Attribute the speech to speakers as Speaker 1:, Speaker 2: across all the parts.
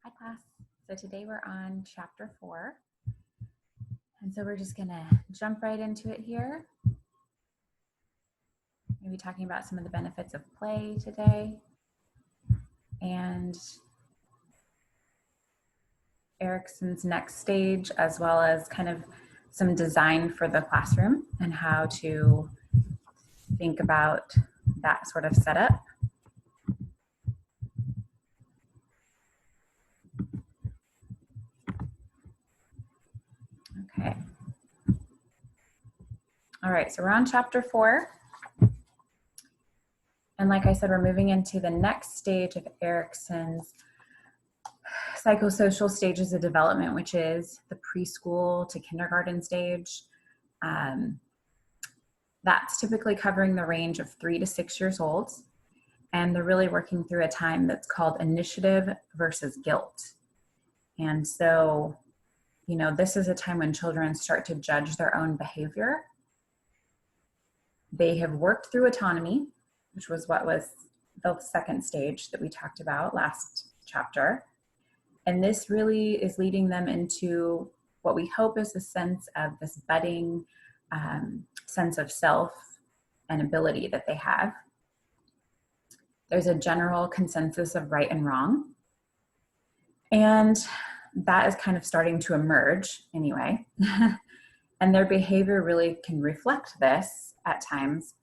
Speaker 1: Hi class. So today we're on chapter 4. And so we're just gonna jump right into it here. Maybe talking about some of the benefits of play today and Erikson's next stage, as well as kind of some design for the classroom and how to think about that sort of setup. Okay. All right, so we're on chapter 4. And like I said, we're moving into the next stage of Erikson's psychosocial stages of development, which is the preschool to kindergarten stage. That's typically covering the range of 3 to 6 years old. And they're really working through a time that's called initiative versus guilt. And so, this is a time when children start to judge their own behavior. They have worked through autonomy, which was what was the second stage that we talked about last chapter. And this really is leading them into what we hope is a sense of this budding sense of self and ability that they have. There's a general consensus of right and wrong. And that is kind of starting to emerge anyway. And their behavior really can reflect this at times,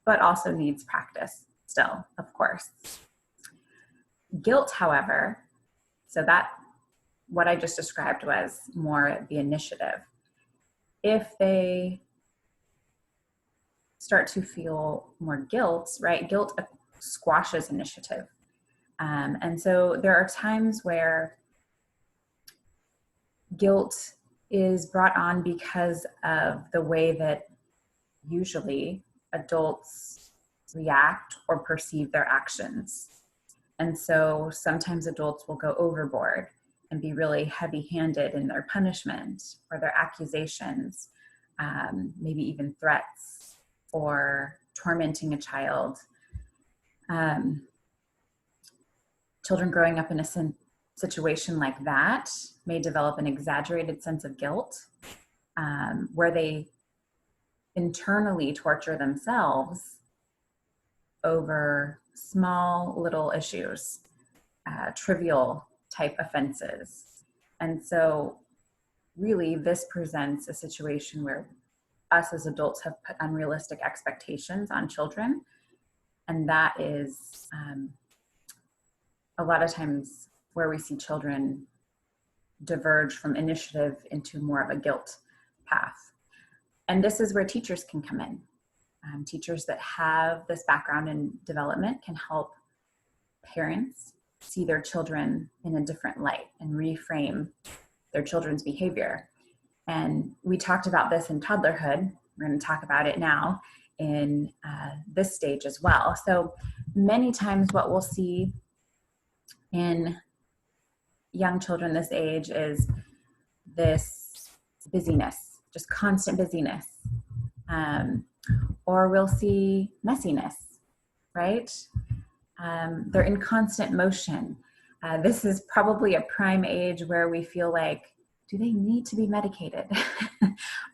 Speaker 1: but also needs practice still, of course. Guilt, however, so that what I just described was more the initiative. If they start to feel more guilt, right? Guilt squashes initiative. And so there are times where guilt is brought on because of the way that usually adults react or perceive their actions. And so sometimes adults will go overboard and be really heavy-handed in their punishment or their accusations, maybe even threats or tormenting a child. Children growing up in a situation like that may develop an exaggerated sense of guilt, where they internally torture themselves over small little issues, trivial type offenses. And so really this presents a situation where us as adults have put unrealistic expectations on children. And that is a lot of times where we see children diverge from initiative into more of a guilt path. And this is where teachers can come in. Teachers that have this background in development can help parents see their children in a different light and reframe their children's behavior. And we talked about this in toddlerhood. We're going to talk about it now in this stage as well. So many times what we'll see in young children this age is this busyness, just constant busyness. Or we'll see messiness, right? They're in constant motion. This is probably a prime age where we feel like, do they need to be medicated?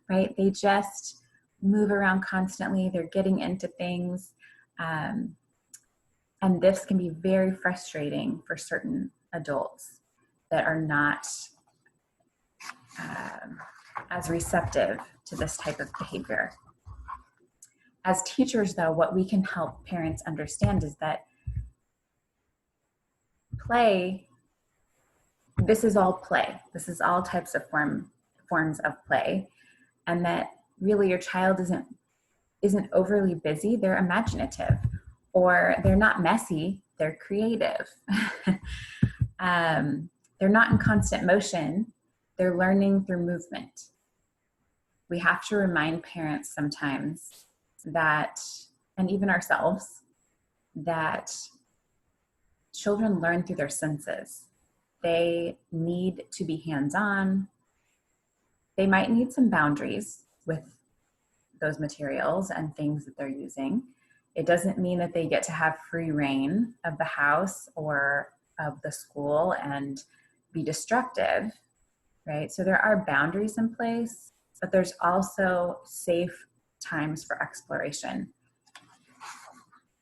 Speaker 1: Right? They just move around constantly. They're getting into things. And this can be very frustrating for certain adults that are not as receptive to this type of behavior. As teachers, though, what we can help parents understand is that play, this is all play. This is all types of forms of play. And that really your child isn't overly busy, they're imaginative. Or they're not messy, they're creative. They're not in constant motion, they're learning through movement. We have to remind parents sometimes that, and even ourselves, that children learn through their senses. They need to be hands-on. They might need some boundaries with those materials and things that they're using. It doesn't mean that they get to have free reign of the house or of the school and be destructive, right? So there are boundaries in place, but there's also safe times for exploration.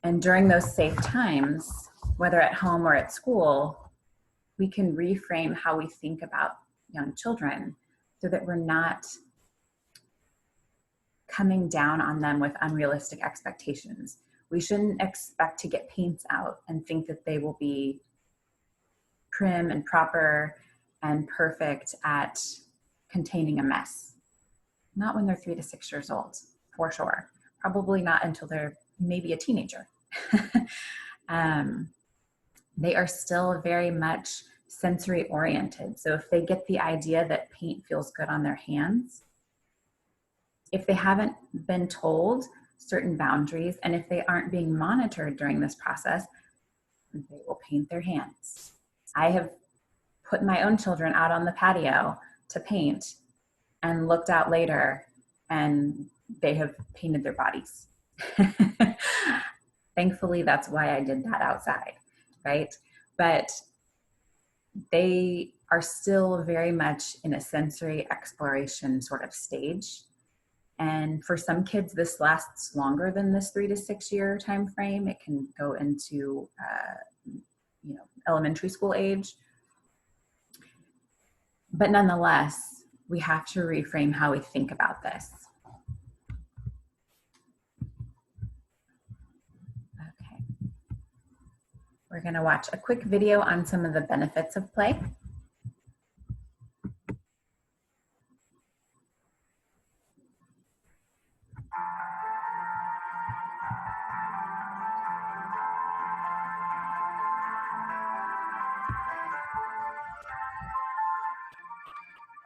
Speaker 1: And during those safe times, whether at home or at school, we can reframe how we think about young children so that we're not coming down on them with unrealistic expectations. We shouldn't expect to get paints out and think that they will be prim and proper and perfect at containing a mess. Not when they're 3 to 6 years old, for sure. Probably not until they're maybe a teenager. They are still very much sensory oriented. So if they get the idea that paint feels good on their hands, if they haven't been told certain boundaries, and if they aren't being monitored during this process, they will paint their hands. I have put my own children out on the patio to paint and looked out later and they have painted their bodies. Thankfully, that's why I did that outside, right? But they are still very much in a sensory exploration sort of stage. And for some kids, this lasts longer than this 3 to 6 year time frame. It can go into elementary school age. But nonetheless, we have to reframe how we think about this. Okay. We're going to watch a quick video on some of the benefits of play.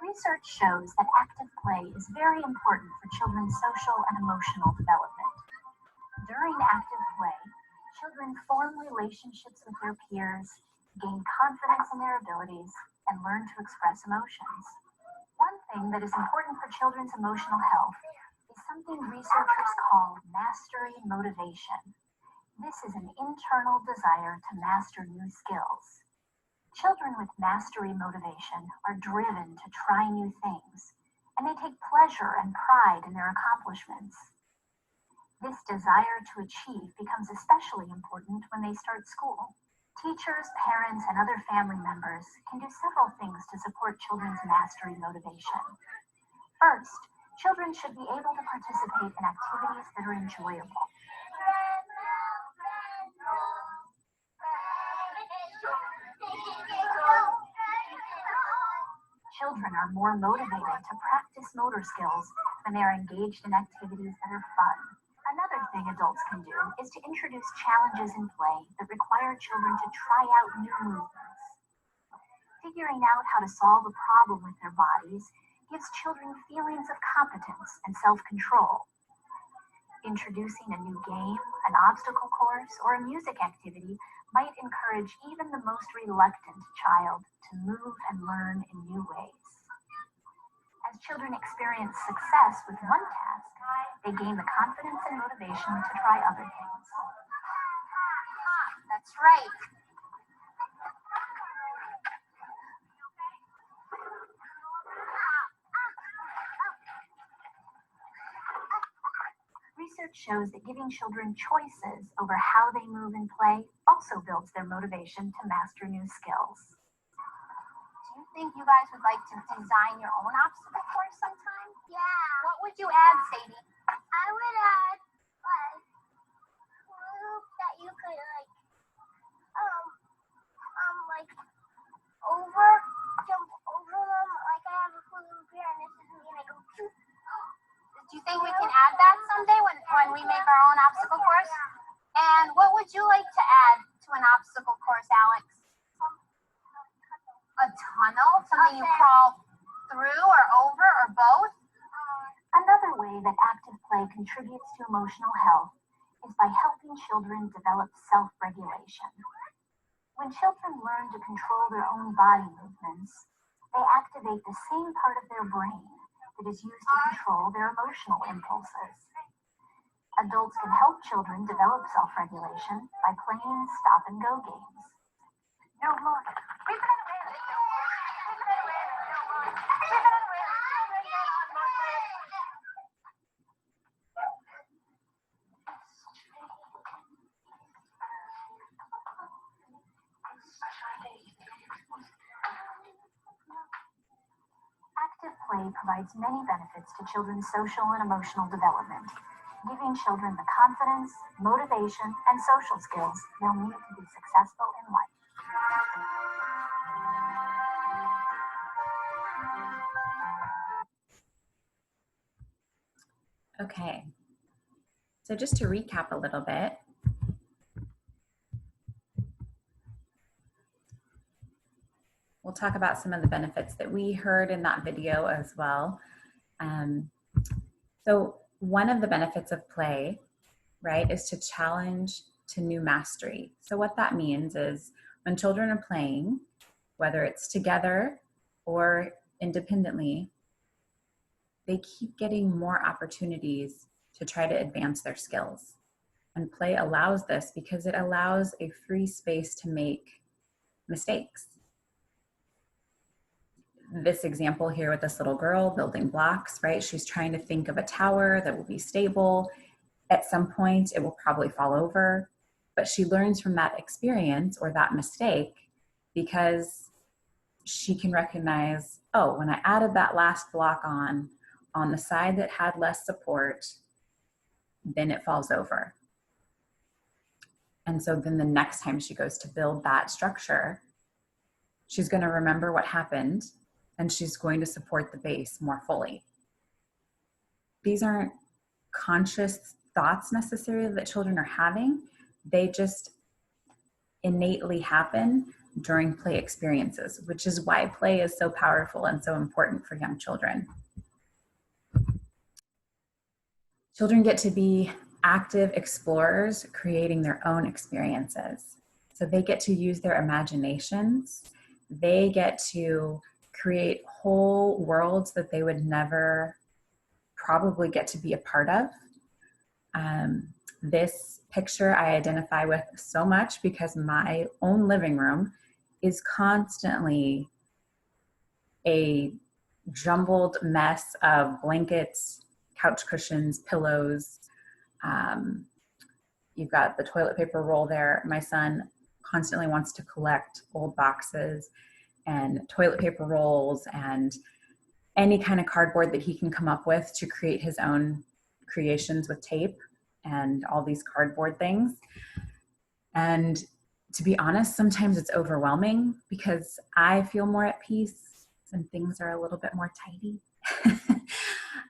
Speaker 2: Research shows that active play is very important for children's social and emotional development. During active play, children form relationships with their peers, gain confidence in their abilities, and learn to express emotions. One thing that is important for children's emotional health is something researchers call mastery motivation. This is an internal desire to master new skills. Children with mastery motivation are driven to try new things, and they take pleasure and pride in their accomplishments. This desire to achieve becomes especially important when they start school. Teachers, parents, and other family members can do several things to support children's mastery motivation. First, children should be able to participate in activities that are enjoyable. Children are more motivated to practice motor skills when they are engaged in activities that are fun. Another thing adults can do is to introduce challenges in play that require children to try out new movements. Figuring out how to solve a problem with their bodies gives children feelings of competence and self-control. Introducing a new game, an obstacle course, or a music activity might encourage even the most reluctant child to move and learn in new ways. As children experience success with one task, they gain the confidence and motivation to try other things. That's right. Research shows that giving children choices over how they move and play also builds their motivation to master new skills. Do you think you guys would like to design your own obstacle course sometime?
Speaker 3: Yeah.
Speaker 2: What would you add, Sadie?
Speaker 3: I would add loop that you could jump over them. Like I have a hula hoop here, and this is me, and I go.
Speaker 2: Do you think we can add that someday when we make our own obstacle course? And what would you like to add to an obstacle course, Alex? A tunnel? Something you crawl through or over or both? Another way that active play contributes to emotional health is by helping children develop self-regulation. When children learn to control their own body movements, they activate the same part of their brain that is used to control their emotional impulses. Adults can help children develop self-regulation by playing stop-and-go games. no more. We've been aware that no more. We've been aware that no more. We've been aware that children get on more play. Active play provides many benefits to children's social and emotional development, giving children the confidence, motivation, and social skills they'll need to be successful in life.
Speaker 1: Okay, so just to recap a little bit, we'll talk about some of the benefits that we heard in that video as well. So one of the benefits of play, right, is to challenge to new mastery. So what that means is when children are playing, whether it's together or independently, they keep getting more opportunities to try to advance their skills. And play allows this because it allows a free space to make mistakes. This example here with this little girl building blocks, right? She's trying to think of a tower that will be stable. At some point, it will probably fall over, but she learns from that experience or that mistake because she can recognize, oh, when I added that last block on the side that had less support, then it falls over. And so then the next time she goes to build that structure, she's going to remember what happened and she's going to support the base more fully. These aren't conscious thoughts necessarily that children are having. They just innately happen during play experiences, which is why play is so powerful and so important for young children. Children get to be active explorers, creating their own experiences. So they get to use their imaginations. They get to create whole worlds that they would never probably get to be a part of. This picture I identify with so much because my own living room is constantly a jumbled mess of blankets, couch cushions, pillows. You've got the toilet paper roll there. My son constantly wants to collect old boxes and toilet paper rolls and any kind of cardboard that he can come up with to create his own creations with tape and all these cardboard things. And to be honest, sometimes it's overwhelming because I feel more at peace when things are a little bit more tidy.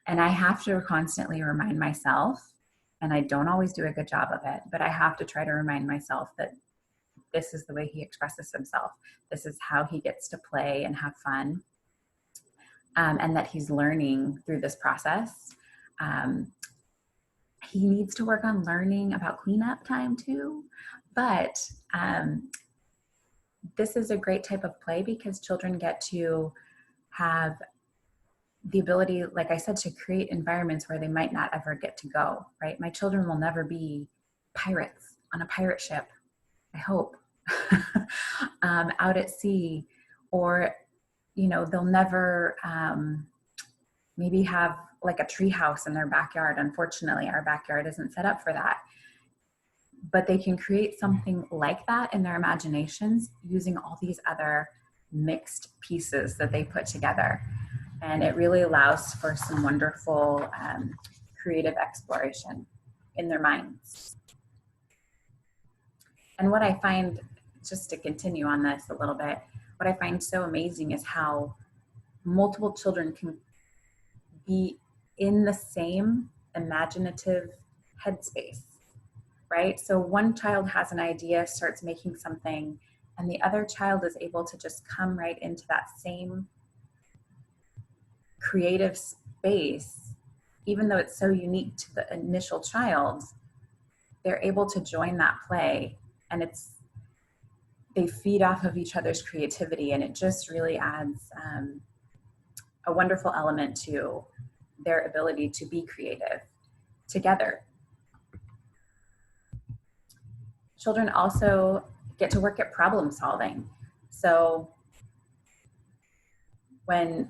Speaker 1: And I have to constantly remind myself, and I don't always do a good job of it, but I have to try to remind myself that this is the way he expresses himself. This is how he gets to play and have fun. And that he's learning through this process. He needs to work on learning about cleanup time too. But this is a great type of play because children get to have the ability, like I said, to create environments where they might not ever get to go, right? My children will never be pirates on a pirate ship, I hope, out at sea, or, you know, they'll never maybe have like a tree house in their backyard. Unfortunately, our backyard isn't set up for that. But they can create something like that in their imaginations using all these other mixed pieces that they put together. And it really allows for some wonderful creative exploration in their minds. And what I find, just to continue on this a little bit, what I find so amazing is how multiple children can be in the same imaginative headspace, right? So one child has an idea, starts making something, and the other child is able to just come right into that same creative space. Even though it's so unique to the initial child, they're able to join that play, and they feed off of each other's creativity, and it just really adds a wonderful element to their ability to be creative together. Children also get to work at problem solving. So when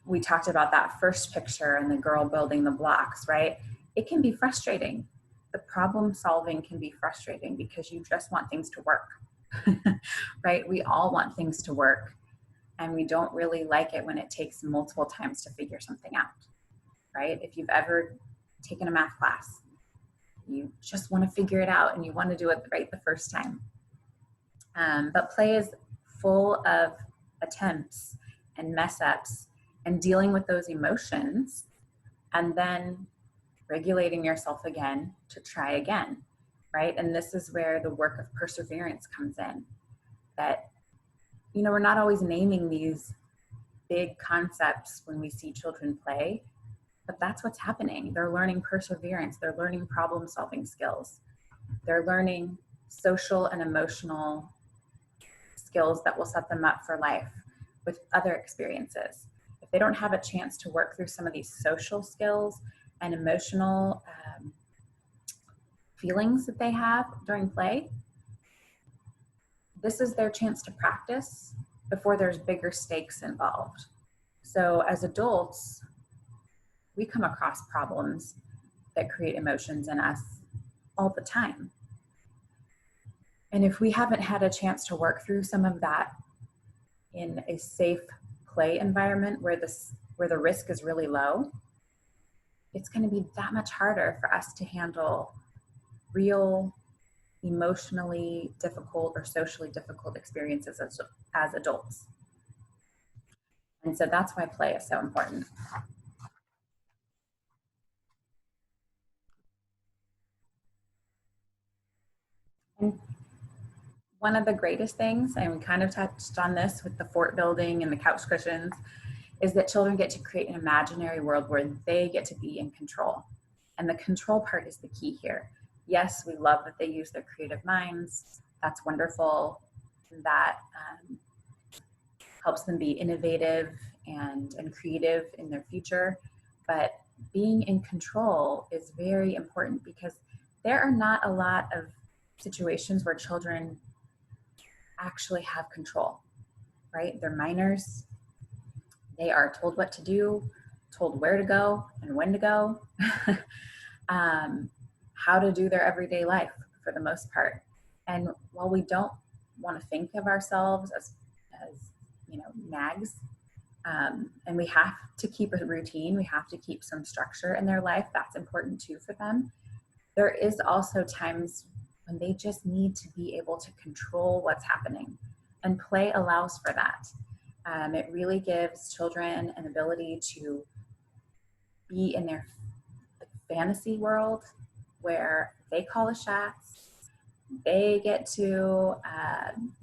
Speaker 1: we talked about that first picture and the girl building the blocks, right? It can be frustrating. The problem solving can be frustrating because you just want things to work, right? We all want things to work, and we don't really like it when it takes multiple times to figure something out, right? If you've ever taken a math class, you just want to figure it out and you want to do it right the first time. But play is full of attempts and mess ups and dealing with those emotions and then regulating yourself again to try again, right? And this is where the work of perseverance comes in. That, you know, we're not always naming these big concepts when we see children play, but that's what's happening. They're learning perseverance, they're learning problem solving skills, they're learning social and emotional skills that will set them up for life with other experiences. If they don't have a chance to work through some of these social skills and emotional feelings that they have during play, this is their chance to practice before there's bigger stakes involved. So as adults, we come across problems that create emotions in us all the time. And if we haven't had a chance to work through some of that in a safe play environment where the risk is really low, it's going to be that much harder for us to handle real emotionally difficult or socially difficult experiences as adults. And so that's why play is so important. And one of the greatest things, and we kind of touched on this with the fort building and the couch cushions, is that children get to create an imaginary world where they get to be in control. And the control part is the key here. Yes, we love that they use their creative minds. That's wonderful. That helps them be innovative and creative in their future. But being in control is very important because there are not a lot of situations where children actually have control, right? They're minors. They are told what to do, told where to go and when to go, how to do their everyday life for the most part. And while we don't want to think of ourselves as you know, nags, and we have to keep a routine, we have to keep some structure in their life, that's important too for them. There is also times when they just need to be able to control what's happening, and play allows for that. It really gives children an ability to be in their fantasy world where they call the shots. They get to,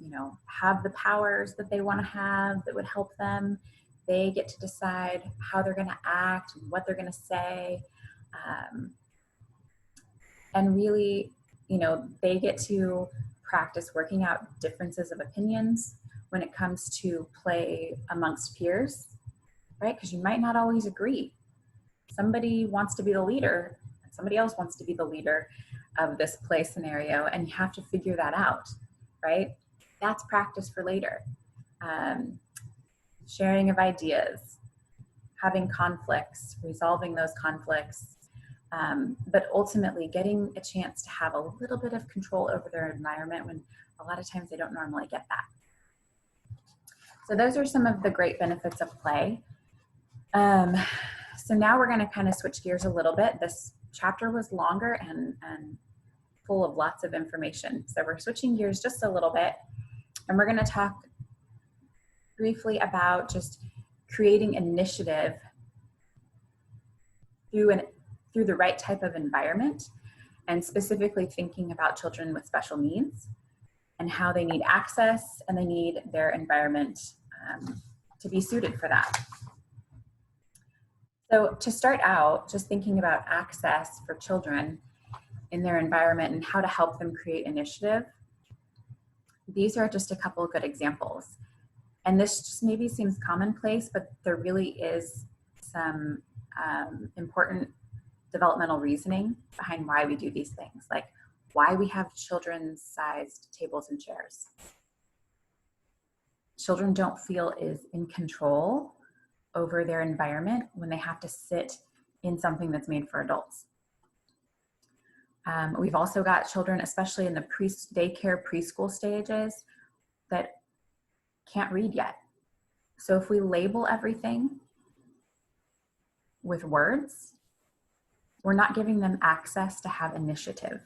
Speaker 1: you know, have the powers that they want to have that would help them. They get to decide how they're going to act and what they're going to say. And really, you know, they get to practice working out differences of opinions when it comes to play amongst peers, right? Because you might not always agree. Somebody wants to be the leader, and somebody else wants to be the leader of this play scenario, and you have to figure that out, right? That's practice for later. Sharing of ideas, having conflicts, resolving those conflicts, but ultimately getting a chance to have a little bit of control over their environment when a lot of times they don't normally get that. So those are some of the great benefits of play. So now we're going to kind of switch gears a little bit. This chapter was longer and full of lots of information. So we're switching gears just a little bit, and we're going to talk briefly about just creating initiative through the right type of environment, and specifically thinking about children with special needs and how they need access and they need their environment to be suited for that. So to start out, just thinking about access for children in their environment and how to help them create initiative, these are just a couple of good examples. And this just maybe seems commonplace, but there really is some important developmental reasoning behind why we do these things, like why we have children's sized tables and chairs. children don't feel is in control over their environment when they have to sit in something that's made for adults. We've also got children, especially in the daycare preschool stages, that can't read yet. So if we label everything with words, we're not giving them access to have initiative.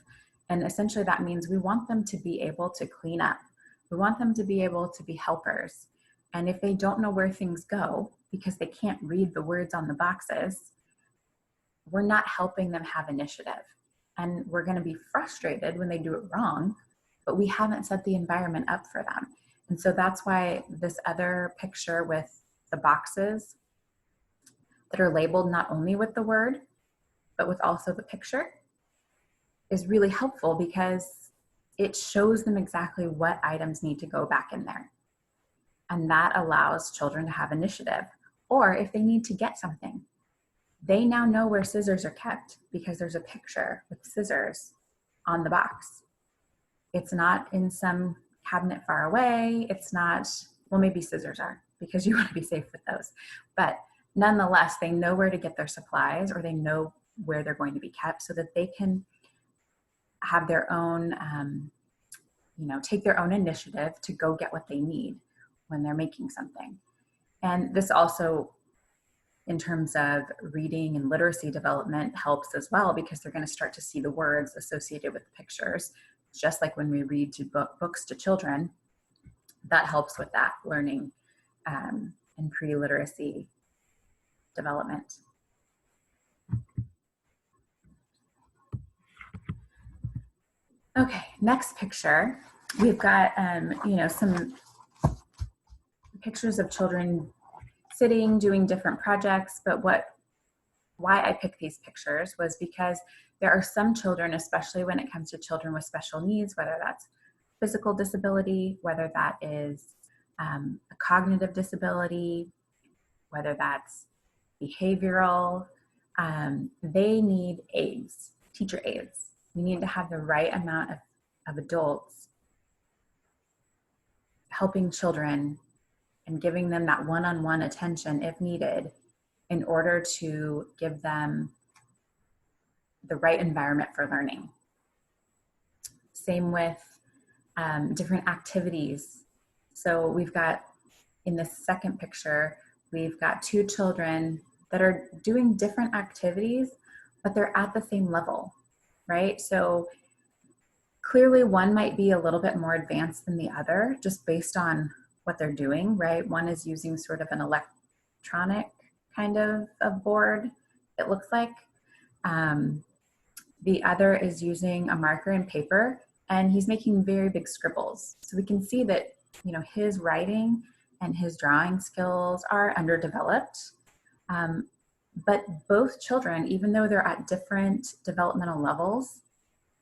Speaker 1: And essentially that means we want them to be able to clean up. We want them to be able to be helpers. And if they don't know where things go because they can't read the words on the boxes, we're not helping them have initiative. And we're going to be frustrated when they do it wrong, but we haven't set the environment up for them. And so that's why this other picture with the boxes that are labeled not only with the word, but with also the picture is really helpful, because it shows them exactly what items need to go back in there. And that allows children to have initiative. Or if they need to get something, they now know where scissors are kept because there's a picture with scissors on the box. It's not in some cabinet far away. It's not, well, maybe scissors are, because you want to be safe with those. But nonetheless, they know where to get their supplies, or they know where they're going to be kept, so that they can have their own, take their own initiative to go get what they need when they're making something. And this also, in terms of reading and literacy development, helps as well, because they're going to start to see the words associated with the pictures. Just like when we read books to children, that helps with that learning and pre-literacy development. Okay, next picture. We've got, some pictures of children sitting, doing different projects, but why I picked these pictures was because there are some children, especially when it comes to children with special needs, whether that's physical disability, whether that is a cognitive disability, whether that's behavioral, they need aides, teacher aides. We need to have the right amount of adults helping children and giving them that one-on-one attention if needed, in order to give them the right environment for learning. Same with different activities. So we've got, in the second picture, we've got two children that are doing different activities, but they're at the same level, right? So clearly one might be a little bit more advanced than the other, just based on what they're doing, right? One is using sort of an electronic kind of board, it looks like. The other is using a marker and paper, and he's making very big scribbles. So we can see that, his writing and his drawing skills are underdeveloped. But both children, even though they're at different developmental levels,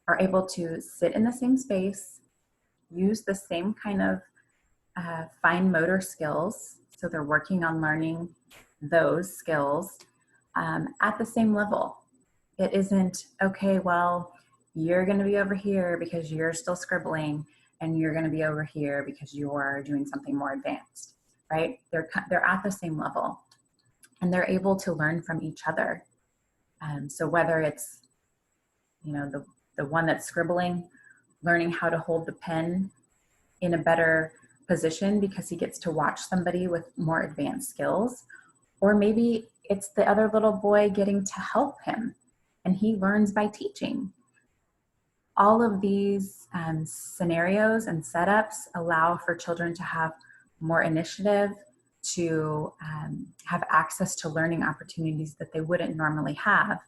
Speaker 1: are able to sit in the same space, use the same kind of fine motor skills. So they're working on learning those skills at the same level. It isn't, okay, well, you're going to be over here because you're still scribbling, and you're going to be over here because you're doing something more advanced, right? They're at the same level, and they're able to learn from each other. So whether it's, the one that's scribbling, learning how to hold the pen in a better position because he gets to watch somebody with more advanced skills, or maybe it's the other little boy getting to help him, and he learns by teaching. All of these scenarios and setups allow for children to have more initiative, to have access to learning opportunities that they wouldn't normally have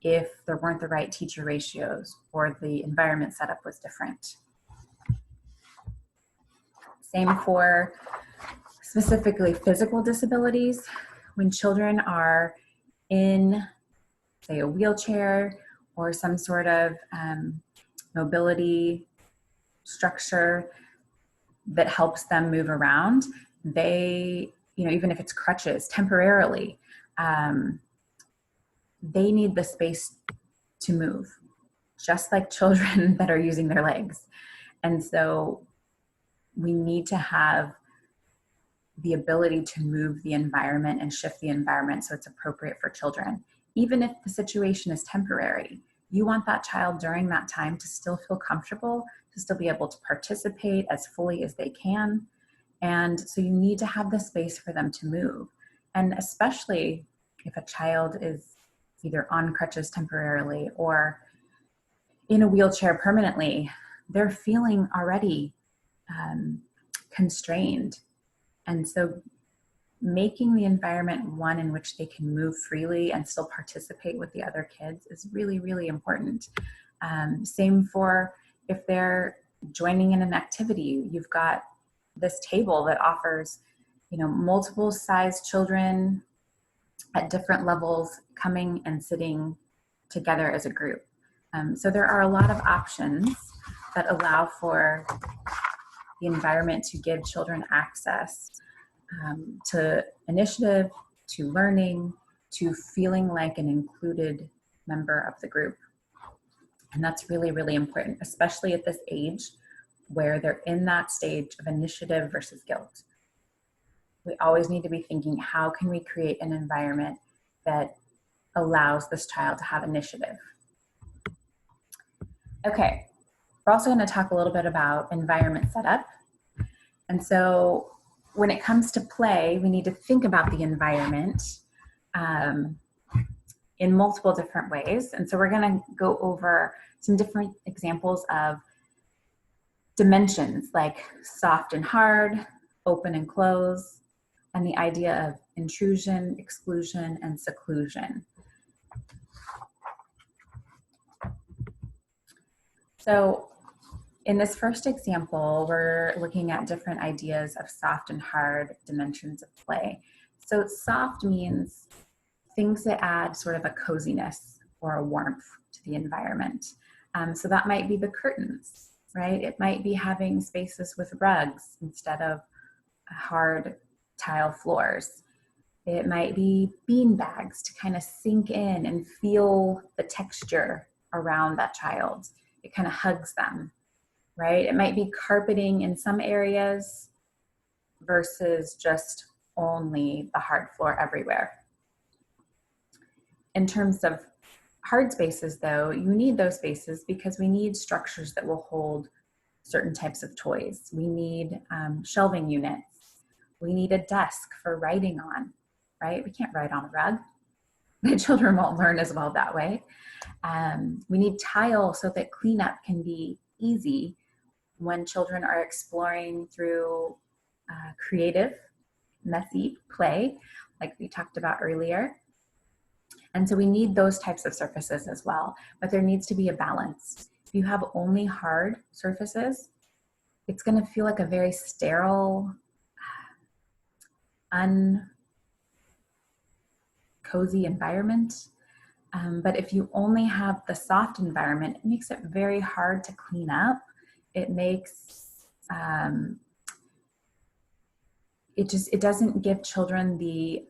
Speaker 1: if there weren't the right teacher ratios or the environment setup was different. Same for specifically physical disabilities. When children are in, say, a wheelchair or some sort of mobility structure that helps them move around, they, even if it's crutches temporarily, they need the space to move, just like children that are using their legs. And so we need to have the ability to move the environment and shift the environment so it's appropriate for children. Even if the situation is temporary, you want that child during that time to still feel comfortable, to still be able to participate as fully as they can. And so you need to have the space for them to move. And especially if a child is either on crutches temporarily or in a wheelchair permanently, they're feeling already constrained. And so making the environment one in which they can move freely and still participate with the other kids is really, really important. Same for if they're joining in an activity. You've got this table that offers, multiple size children at different levels coming and sitting together as a group. So there are a lot of options that allow for the environment to give children access to initiative, to learning, to feeling like an included member of the group. And that's really, really important, especially at this age where they're in that stage of initiative versus guilt. We always need to be thinking, how can we create an environment that allows this child to have initiative? Okay, we're also going to talk a little bit about environment setup. And so when it comes to play, we need to think about the environment in multiple different ways. And so we're going to go over some different examples of dimensions like soft and hard, open and close, and the idea of intrusion, exclusion, and seclusion. So in this first example, we're looking at different ideas of soft and hard dimensions of play. So soft means things that add sort of a coziness or a warmth to the environment. So that might be the curtains, right? It might be having spaces with rugs instead of hard tile floors. It might be bean bags to kind of sink in and feel the texture around that child. It kind of hugs them, right? It might be carpeting in some areas versus just only the hard floor everywhere. In terms of hard spaces though, you need those spaces because we need structures that will hold certain types of toys. We need shelving units. We need a desk for writing on, right? We can't write on a rug. The children won't learn as well that way. We need tile so that cleanup can be easy when children are exploring through creative, messy play, like we talked about earlier. And so we need those types of surfaces as well, but there needs to be a balance. If you have only hard surfaces, it's going to feel like a very sterile, uncozy environment. But if you only have the soft environment, it makes it very hard to clean up. It makes, it doesn't give children the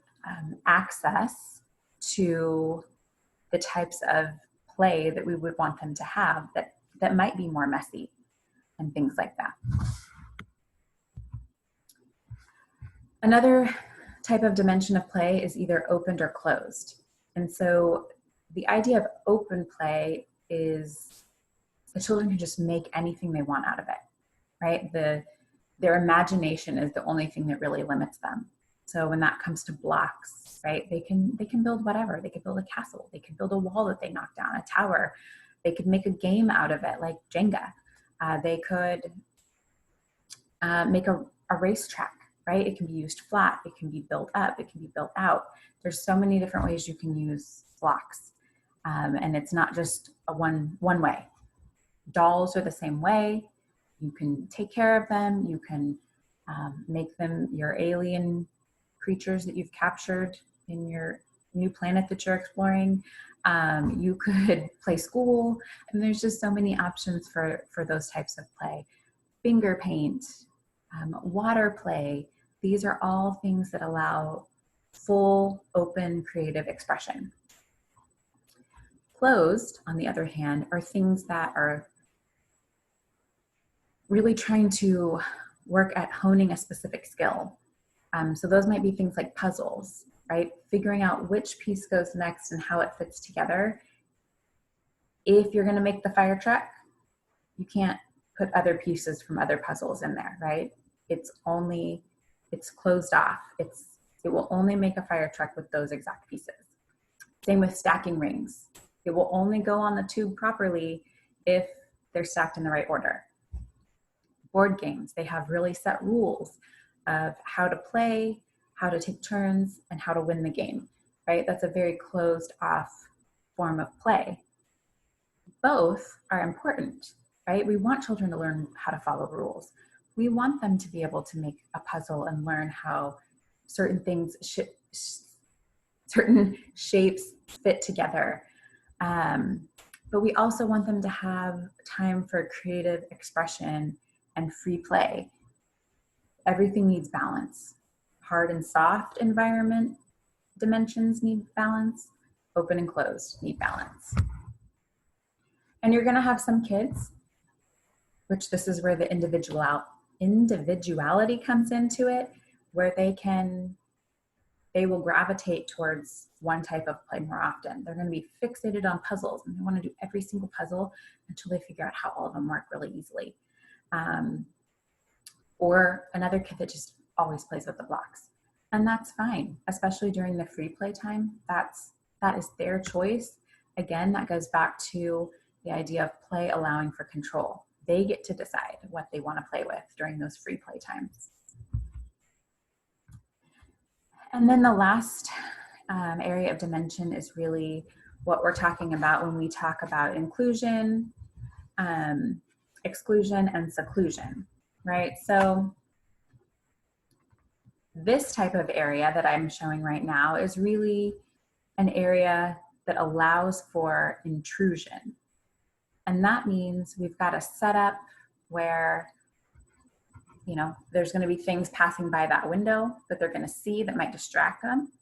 Speaker 1: access to the types of play that we would want them to have that might be more messy and things like that. Another type of dimension of play is either opened or closed. And so the idea of open play is the children can just make anything they want out of it, right? Their imagination is the only thing that really limits them. So when that comes to blocks, right, they can build whatever. They could build a castle. They could build a wall that they knock down, a tower. They could make a game out of it, like Jenga. They could make a racetrack, right? It can be used flat. It can be built up. It can be built out. There's so many different ways you can use blocks. And it's not just a one way. Dolls are the same way. You can take care of them. You can make them your alien creatures that you've captured in your new planet that you're exploring. You could play school, and there's just so many options for those types of play. Finger paint, water play, these are all things that allow full, open, creative expression. Closed, on the other hand, are things that are really trying to work at honing a specific skill. So those might be things like puzzles, right? Figuring out which piece goes next and how it fits together. If you're going to make the fire truck, you can't put other pieces from other puzzles in there, right? It's closed off. It will only make a fire truck with those exact pieces. Same with stacking rings. It will only go on the tube properly if they're stacked in the right order. Board games, they have really set rules of how to play, how to take turns, and how to win the game, right? That's a very closed off form of play. Both are important, right? We want children to learn how to follow rules. We want them to be able to make a puzzle and learn how certain things, certain shapes fit together. But we also want them to have time for creative expression and free play. Everything needs balance. Hard and soft environment dimensions need balance. Open and closed need balance. And you're gonna have some kids, which this is where the individuality comes into it, where they will gravitate towards one type of play more often. They're going to be fixated on puzzles and they want to do every single puzzle until they figure out how all of them work really easily. Or another kid that just always plays with the blocks. And that's fine, especially during the free play time. That is their choice. Again, that goes back to the idea of play allowing for control. They get to decide what they want to play with during those free play times. And then the last area of dimension is really what we're talking about when we talk about inclusion, exclusion, and seclusion, right? So this type of area that I'm showing right now is really an area that allows for intrusion. And that means we've got a setup where there's going to be things passing by that window that they're going to see that might distract them.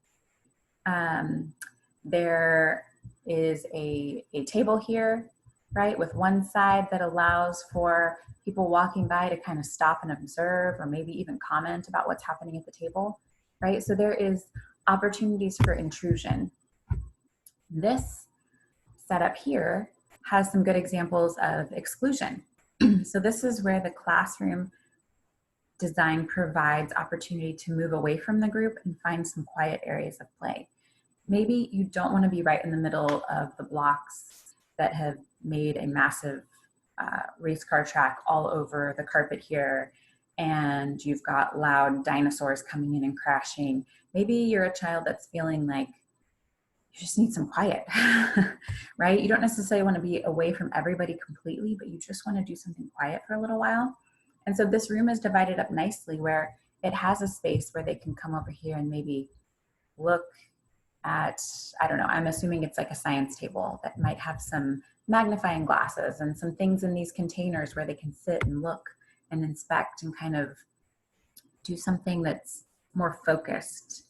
Speaker 1: There is a table here, right, with one side that allows for people walking by to kind of stop and observe or maybe even comment about what's happening at the table, right? So there is opportunities for intrusion. This setup here has some good examples of exclusion. So this is where the classroom design provides opportunity to move away from the group and find some quiet areas of play. Maybe you don't want to be right in the middle of the blocks that have made a massive race car track all over the carpet here, and you've got loud dinosaurs coming in and crashing. Maybe you're a child that's feeling like you just need some quiet, right? You don't necessarily want to be away from everybody completely, but you just want to do something quiet for a little while. And so this room is divided up nicely where it has a space where they can come over here and maybe look at, I don't know, I'm assuming it's like a science table that might have some magnifying glasses and some things in these containers where they can sit and look and inspect and kind of do something that's more focused.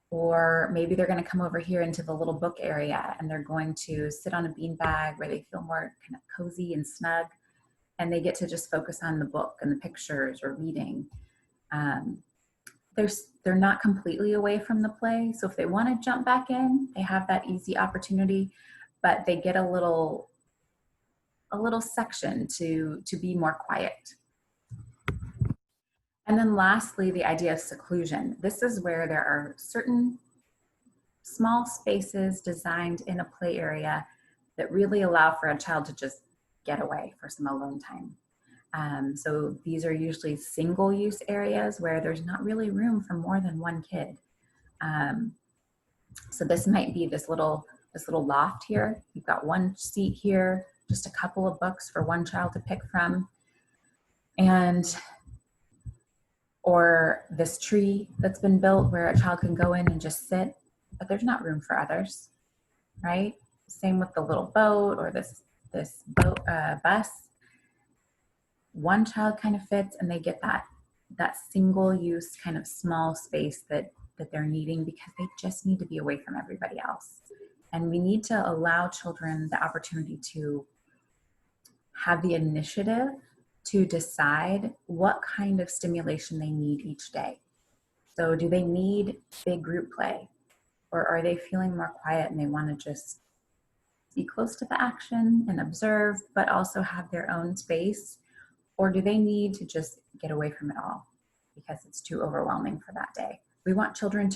Speaker 1: Or maybe they're going to come over here into the little book area and they're going to sit on a beanbag where they feel more kind of cozy and snug, and they get to just focus on the book and the pictures or reading. They're not completely away from the play. So if they want to jump back in, they have that easy opportunity, but they get a little section to be more quiet. And then lastly, the idea of seclusion. This is where there are certain small spaces designed in a play area that really allow for a child to just get away for some alone time. So these are usually single-use areas where there's not really room for more than one kid. So this might be this little loft here. You've got one seat here, just a couple of books for one child to pick from, or this tree that's been built where a child can go in and just sit, but there's not room for others, right? Same with the little boat or this boat bus. One child kind of fits and they get that single use kind of small space that they're needing because they just need to be away from everybody else. And we need to allow children the opportunity to have the initiative to decide what kind of stimulation they need each day. So do they need big group play? Or are they feeling more quiet and they want to just be close to the action and observe, but also have their own space? Or do they need to just get away from it all because it's too overwhelming for that day? We want children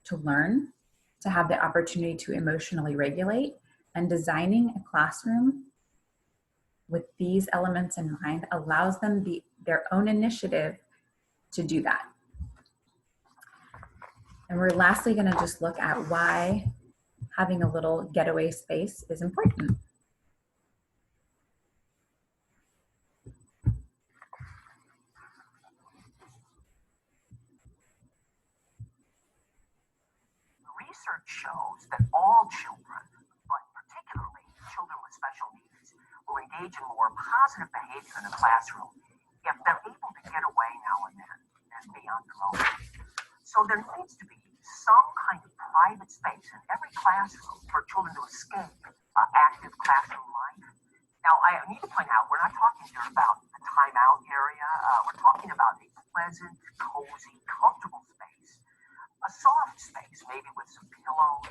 Speaker 1: to learn, to have the opportunity to emotionally regulate, and designing a classroom with these elements in mind allows them their own initiative to do that. And we're lastly going to just look at why having a little getaway space is important.
Speaker 4: Research shows that all children, but particularly children with special needs, will engage in more positive behavior in the classroom if they're able to get away now and then and be on their own. So there needs to be some kind of private space in every classroom for children to escape active classroom life. Now, I need to point out, we're not talking here about the timeout area. We're talking about a pleasant, cozy, comfortable space. A soft space, maybe with some pillows,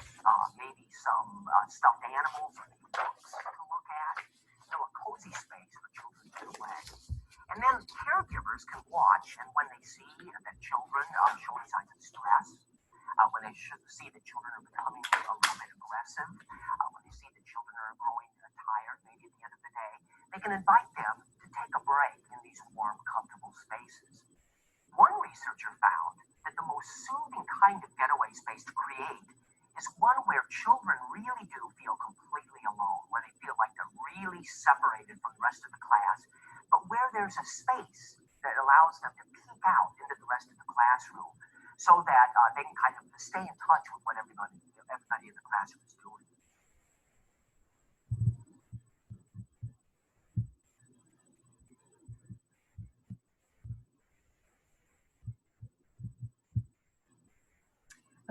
Speaker 4: maybe some stuffed animals or books to look at. A cozy space for children to get away. And then caregivers can watch, and when they see that children are showing signs of stress, when they see that children are becoming a little bit aggressive, when they see that children are growing tired, maybe at the end of the day, they can invite them to take a break in these warm, comfortable spaces. One researcher found that the most soothing kind of getaway space to create is one where children really do feel completely alone, where they feel like they're really separated from the rest of the class, but where there's a space that allows them to peek out into the rest of the classroom so that they can kind of stay in touch with what everybody in the classroom is doing.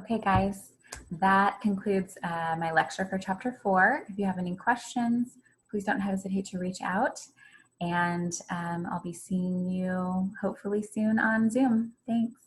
Speaker 1: Okay, guys, that concludes my lecture for chapter 4. If you have any questions, please don't hesitate to reach out. And I'll be seeing you hopefully soon on Zoom. Thanks.